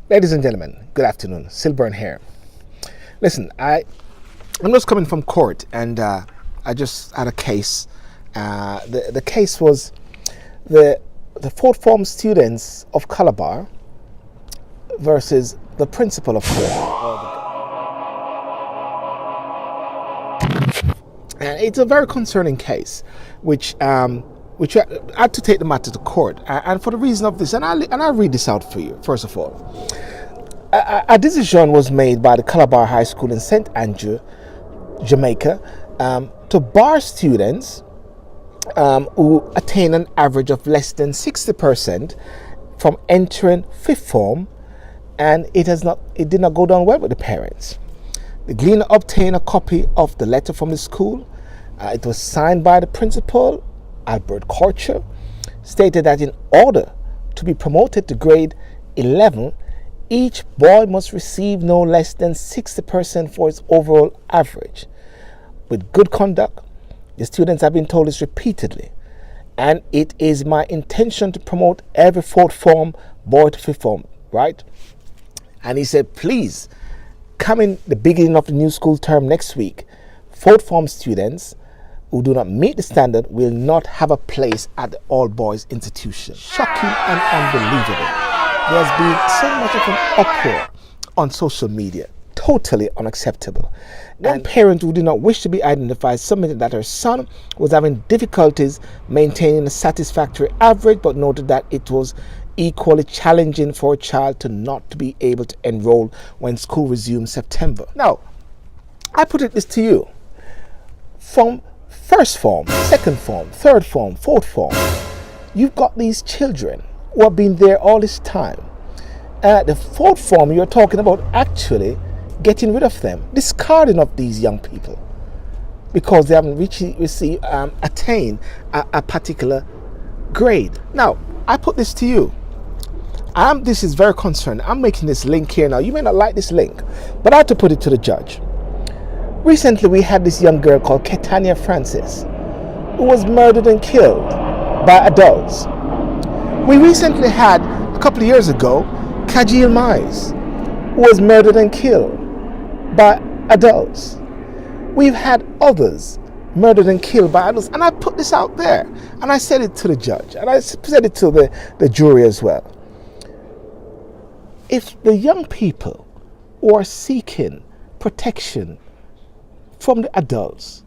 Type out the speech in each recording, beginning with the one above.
Ladies and gentlemen, good afternoon. Silburn here. Listen, I'm just coming from court, and I just had a case. The case was the fourth form students of Calabar versus the principal of court. And it's a very concerning case, which I had to take the matter to court, and for the reason of this, and I'll read this out for you. First of all, a decision was made by the Calabar High School in St. Andrew, Jamaica, to bar students who attain an average of less than 60% from entering fifth form, and it did not go down well with the parents. The Gleaner obtained a copy of the letter from the school. It was signed by the principal, Albert Corcho, stated that in order to be promoted to grade 11, each boy must receive no less than 60% for his overall average. With good conduct, the students have been told this repeatedly, and it is my intention to promote every fourth form boy to fifth form, right? And he said, please, come in the beginning of the new school term next week, fourth form students who do not meet the standard will not have a place at the all-boys institution. Shocking and unbelievable. There's been so much of an uproar on social media. Totally unacceptable. One parent who did not wish to be identified submitted that her son was having difficulties maintaining a satisfactory average, but noted that it was equally challenging for a child to not be able to enroll when school resumes September. Now, I put this to you. From first form, second form, third form, fourth form, you've got these children who have been there all this time. The fourth form, you're talking about actually getting rid of them, discarding of these young people because they haven't received attain a particular grade. Now, I put this to you. This is very concerning. I'm making this link here now. You may not like this link, but I had to put it to the judge. Recently, we had this young girl called Ketania Francis, who was murdered and killed by adults. We recently had, a couple of years ago, Kajil Mais, who was murdered and killed by adults. We've had others murdered and killed by adults, and I put this out there, and I said it to the judge, and I said it to the jury as well. If the young people who are seeking protection from the adults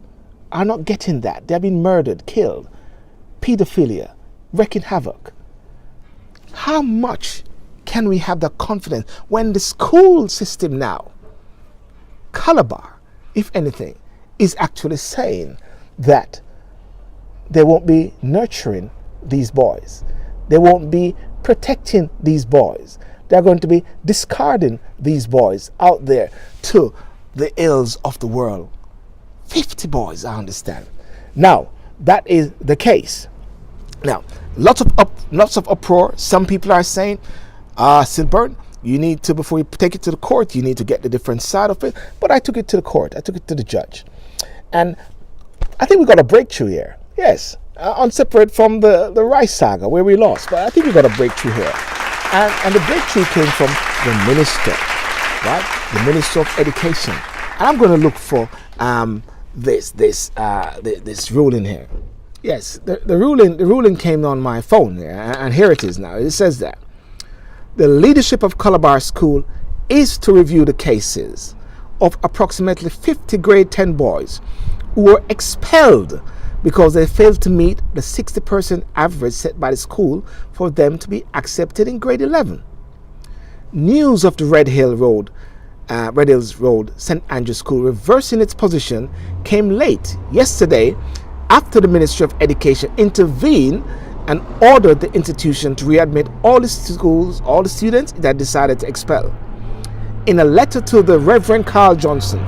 are not getting that, they're being murdered, killed, pedophilia, wreaking havoc, how much can we have the confidence when the school system now, Calabar, if anything, is actually saying that they won't be nurturing these boys, they won't be protecting these boys, they're going to be discarding these boys out there to the ills of the world. 50 boys, I understand. Now, that is the case. Now, lots of uproar. Some people are saying, Silburn, you need to, before you take it to the court, you need to get the different side of it. But I took it to the court. I took it to the judge. And I think we got a breakthrough here. Yes, unseparate from the Rice saga where we lost. But I think we got a breakthrough here. And the breakthrough came from the minister, right? The Minister of Education. And I'm going to look for this ruling here. Yes, the ruling came on my phone, and here it is now. It says that the leadership of Calabar School is to review the cases of approximately 50 grade 10 boys who were expelled because they failed to meet the 60% average set by the school for them to be accepted in grade 11. News of the Red Hills Road St. Andrew School reversing its position came late yesterday after the Ministry of Education intervened and ordered the institution to readmit all the students that decided to expel. In a letter to the Reverend Carl Johnson,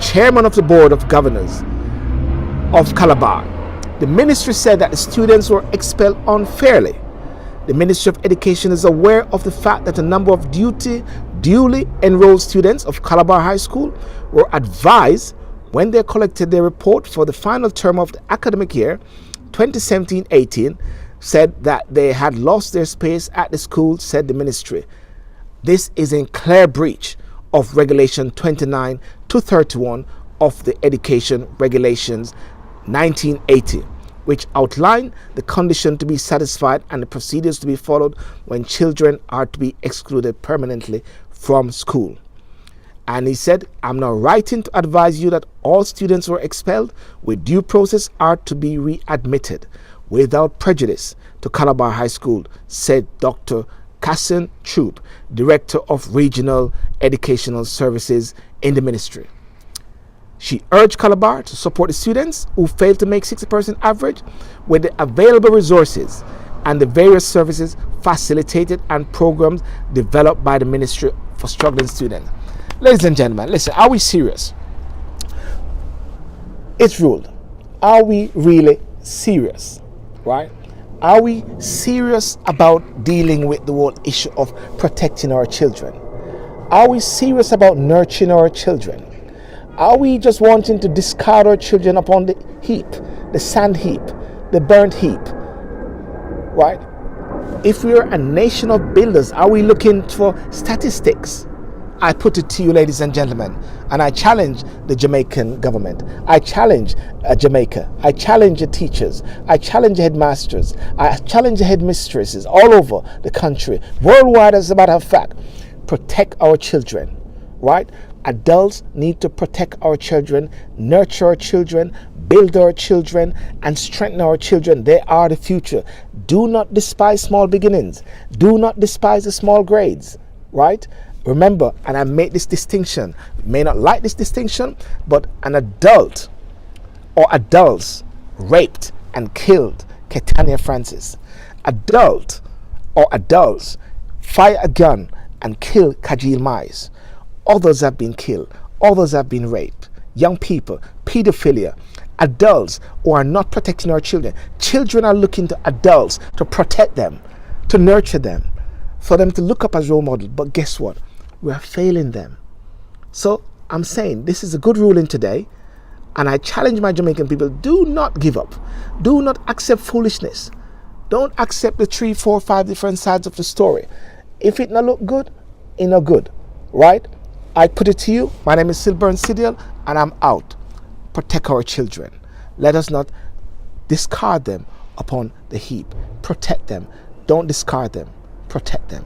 Chairman of the Board of Governors of Calabar, the ministry said that the students were expelled unfairly. The Ministry of Education is aware of the fact that a number of duly enrolled students of Calabar High School were advised when they collected their report for the final term of the academic year 2017-18 said that they had lost their space at the school, said the ministry. This is in clear breach of Regulation 29 to 31 of the Education Regulations 1980, which outline the condition to be satisfied and the procedures to be followed when children are to be excluded permanently from school. And he said, I'm now writing to advise you that all students who are expelled with due process are to be readmitted without prejudice to Calabar High School, said Dr. Cassin Troop, Director of Regional Educational Services in the ministry. She urged Calabar to support the students who failed to make 60% average with the available resources and the various services facilitated and programs developed by the Ministry for Struggling Students. Ladies and gentlemen, listen, are we serious? It's ruled. Are we really serious? Right? Are we serious about dealing with the whole issue of protecting our children? Are we serious about nurturing our children? Are we just wanting to discard our children upon the heap, the sand heap, the burnt heap? Right? If we're a nation of builders, are we looking for statistics? I put it to you, ladies and gentlemen, and I challenge the Jamaican government. I challenge Jamaica. I challenge the teachers. I challenge the headmasters. I challenge the headmistresses all over the country, worldwide as a matter of fact. Protect our children, right? Adults need to protect our children, nurture our children, build our children, and strengthen our children. They are the future. Do not despise small beginnings. Do not despise the small grades, right? Remember, and I make this distinction, you may not like this distinction, but an adult or adults raped and killed Ketania Francis. Adult or adults fire a gun and kill Kajil Mais. Others have been killed. Others have been raped. Young people, pedophilia. Adults who are not protecting our children. Children are looking to adults to protect them, to nurture them, for them to look up as role models. But guess what? We are failing them. So I'm saying this is a good ruling today, and I challenge my Jamaican people, do not give up. Do not accept foolishness. Don't accept the 3, 4, 5 different sides of the story. If it not look good, it not good, right? I put it to you. My name is Silburn Sidiel, and I'm out. Protect our children. Let us not discard them upon the heap. Protect them. Don't discard them. Protect them.